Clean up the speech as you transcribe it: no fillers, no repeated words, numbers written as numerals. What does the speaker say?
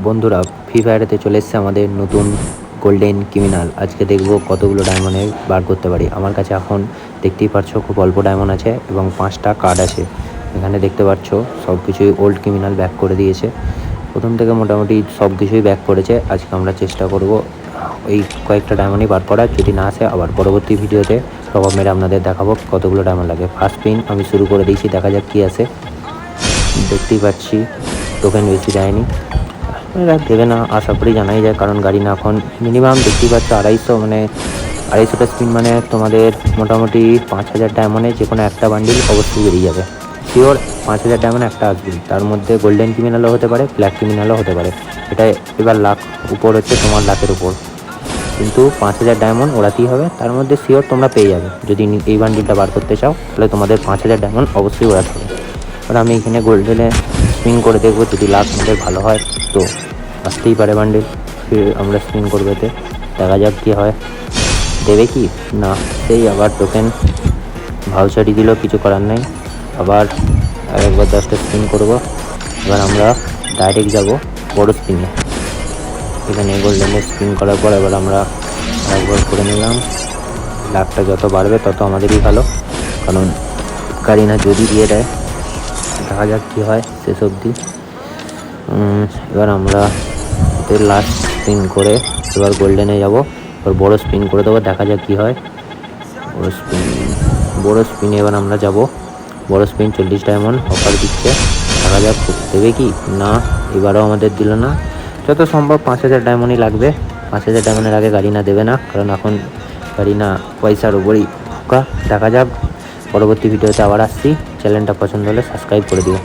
বন্ধুরা, ফ্রি ফায়ারেতে চলে এসছে আমাদের নতুন গোল্ডেন ক্রিমিনাল। আজকে দেখবো কতগুলো ডায়মন্ডে বার করতে পারি। আমার কাছে এখন দেখতেই পাচ্ছ খুব অল্প ডায়মন্ড আছে এবং 5টা কার্ড আছে। এখানে দেখতে পাচ্ছ সব কিছুই ওল্ড ক্রিমিনাল ব্যাক করে দিয়েছে। প্রথম থেকে মোটামুটি সব কিছুই ব্যাক করেছে। আজকে আমরা চেষ্টা করব এই কয়েকটা ডায়মন্ডই বার করার। যদি না আসে আবার পরবর্তী ভিডিওতে টপ আপ মেরে আপনাদের দেখাবো কতগুলো ডায়মন্ড লাগে। ফার্স্ট স্পিন আমি শুরু করে দিয়েছি, দেখা যাক কী আসে। দেখতেই পাচ্ছি টোকেন বেশি দেয়নি, এরা দেবে না আশা করি, জানাই যায়, কারণ গাড়ি না এখন মিনিমাম দেখতেই পাচ্ছ 250, মানে 250টা স্পিন মানে তোমাদের মোটামুটি 5000 ডায়মন্ডে যে কোনো একটা বান্ডিল অবশ্যই বেরিয়ে যাবে। শিওর 5000 ডায়মন্ড একটা আসবেই। তার মধ্যে গোল্ডেন ক্রিমিনালও হতে পারে, ব্ল্যাক ক্রিমিনালও হতে পারে। এটা এবার লাখ উপর হচ্ছে, তোমার লাখের উপর, কিন্তু 5000 ডায়মন্ড ওড়াতেই হবে। তার মধ্যে শিওর তোমরা পেয়ে যাবে। যদি এই বান্ডিলটা বার করতে চাও তাহলে তোমাদের 5000 ডায়মন্ড অবশ্যই ওড়াতে হবে। এবার আমি এখানে গোল্ডেনে স্পিন করে দেখবো, যদি লাখ আমাদের ভালো হয় তো আসতেই পারে বান্ডিল। ফির আমরা স্পিন করবো, এতে দেখা যাক কী হয়। দেবে কি না, সেই আবার টোকেন ভাউচারই দিল, কিছু করার নেই। আবার আরেকবার 10টা স্পিন করবো। এবার আমরা ডাইরেক্ট যাব বড় স্পিনে। এখানে গোল্ডেনে স্পিন করার পর এবার আমরা একবার করে নিলাম। লাখটা যত বাড়বে তত আমাদেরই ভালো, কারণ কারিনা যদি দিয়ে দেয় দেখা যাক কী হয় শেষ অবধি। এবার আমরা এদের লাস্ট স্পিন করে এবার গোল্ডেনে যাব। এবার বড় স্পিন করে দেবো, দেখা যাক কী হয়। বড় স্পিনে এবার আমরা যাব। বড় স্পিন 40 ডায়মন্ড অফার দিচ্ছে, দেখা যাক দেবে কি না। এবারও আমাদের দিল না। যত সম্ভব 5000 ডায়মন্ডই লাগবে। 5000 ডায়মন্ডের আগে গাড়িনা দেবে না, কারণ এখন গাড়িনা পয়সার উপরই ফোকা। দেখা যাক, পরবর্তী ভিডিওতে আবার আসছি। চ্যানেলটা পছন্দ হলে সাবস্ক্রাইব করে দিও।